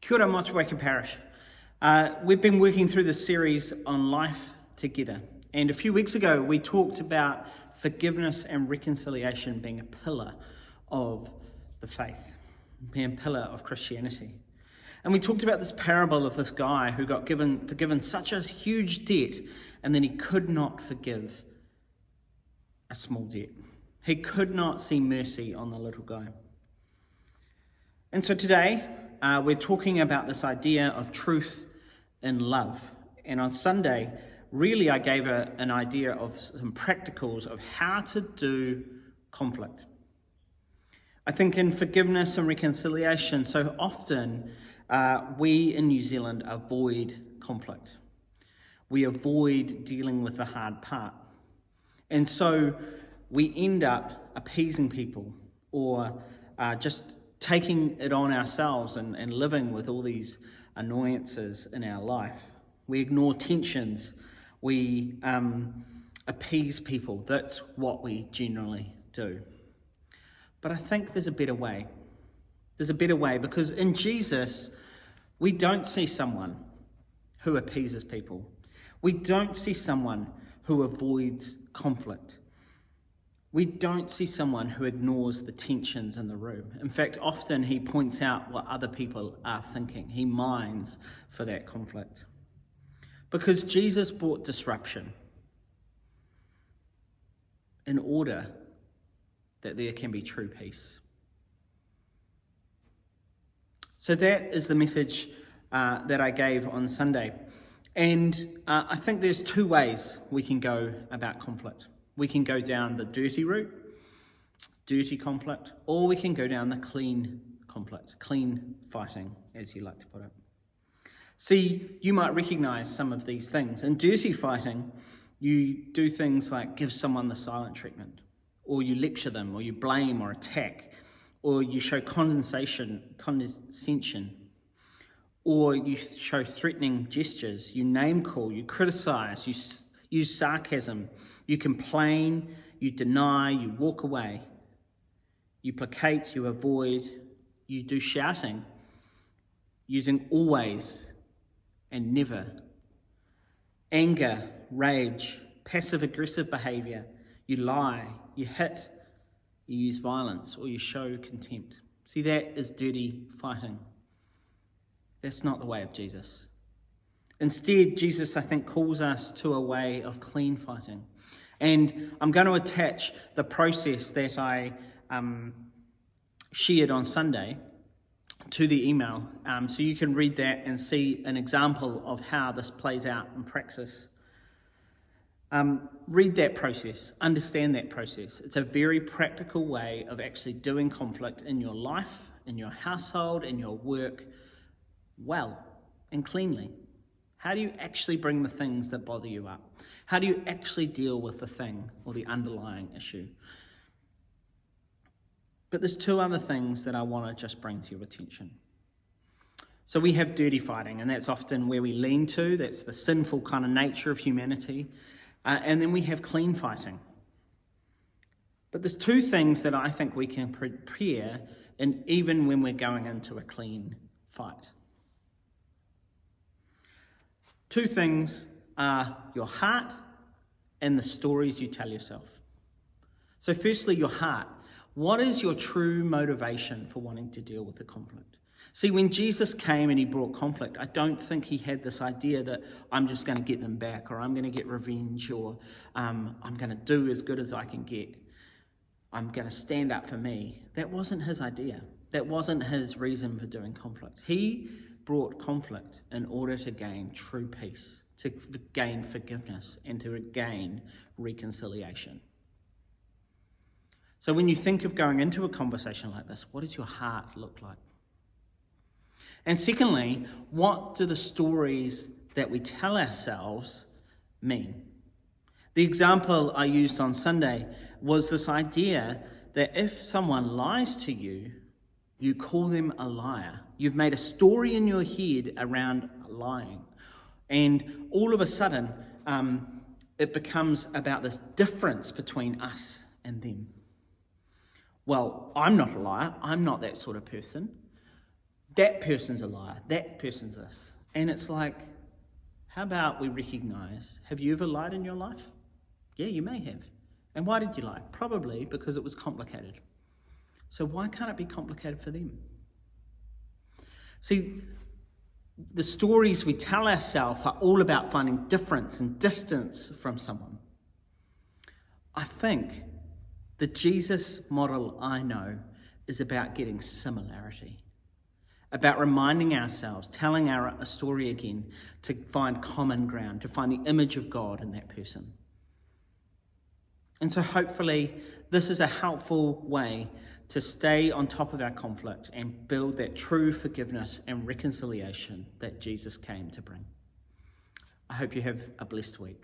Kia ora, Motueka Parish. We've been working through this series on life together. And a few weeks ago, we talked about forgiveness and reconciliation being a pillar of the faith, being a pillar of Christianity. And we talked about this parable of this guy who got forgiven such a huge debt, and then he could not forgive a small debt. He could not see mercy on the little guy. And so today, we're talking about this idea of truth in love. And on Sunday, really I gave an idea of some practicals of how to do conflict. I think in forgiveness and reconciliation, so often we in New Zealand avoid conflict. We avoid dealing with the hard part. And so we end up appeasing people or just taking it on ourselves and living with all these annoyances in our life. We ignore tensions. We appease people. That's what we generally do. But I think there's a better way. There's a better way because in Jesus, we don't see someone who appeases people. We don't see someone who avoids conflict. We don't see someone who ignores the tensions in the room. In fact, often he points out what other people are thinking. He minds for that conflict. Because Jesus brought disruption in order that there can be true peace. So that is the message that I gave on Sunday. And I think there's two ways we can go about conflict. We can go down the dirty route, dirty conflict, or we can go down the clean conflict, clean fighting, as you like to put it. See, you might recognize some of these things. In dirty fighting, you do things like give someone the silent treatment, or you lecture them, or you blame or attack, or you show condescension, or you show threatening gestures, you name call, you criticize, you use sarcasm, you complain, you deny, you walk away, you placate, you avoid, you do shouting, using always and never, anger, rage, passive-aggressive behaviour, you lie, you hit, you use violence, or you show contempt. See, that is dirty fighting. That's not the way of Jesus. Instead, Jesus, I think, calls us to a way of clean fighting. And I'm going to attach the process that I shared on Sunday to the email, so you can read that and see an example of how this plays out in praxis. Read that process, understand that process. It's a very practical way of actually doing conflict in your life, in your household, in your work, well and cleanly. How do you actually bring the things that bother you up? How do you actually deal with the thing or the underlying issue? But there's two other things that I want to just bring to your attention. So we have dirty fighting, and that's often where we lean to. That's the sinful kind of nature of humanity. And then we have clean fighting. But there's two things that I think we can prepare, and even when we're going into a clean fight. Two things are your heart and the stories you tell yourself. So firstly, your heart. What is your true motivation for wanting to deal with the conflict? See, when Jesus came and he brought conflict, I don't think he had this idea that I'm just going to get them back, or I'm going to get revenge, or I'm going to do as good as I can get. I'm going to stand up for me. That wasn't his idea. That wasn't his reason for doing conflict. He brought conflict in order to gain true peace, to gain forgiveness, and to gain reconciliation. So when you think of going into a conversation like this, what does your heart look like? And secondly, what do the stories that we tell ourselves mean? The example I used on Sunday was this idea that if someone lies to you, you call them a liar. You've made a story in your head around lying. And all of a sudden, it becomes about this difference between us and them. Well, I'm not a liar. I'm not that sort of person. that person's a liar, that person's this. And it's like, how about we recognize, have you ever lied in your life? Yeah, you may have. And why did you lie? Probably because it was complicated. So why can't it be complicated for them? See, the stories we tell ourselves are all about finding difference and distance from someone. I think the Jesus model I know is about getting similarity, about reminding ourselves, telling a story again to find common ground, to find the image of God in that person. And so hopefully this is a helpful way to stay on top of our conflict and build that true forgiveness and reconciliation that Jesus came to bring. I hope you have a blessed week.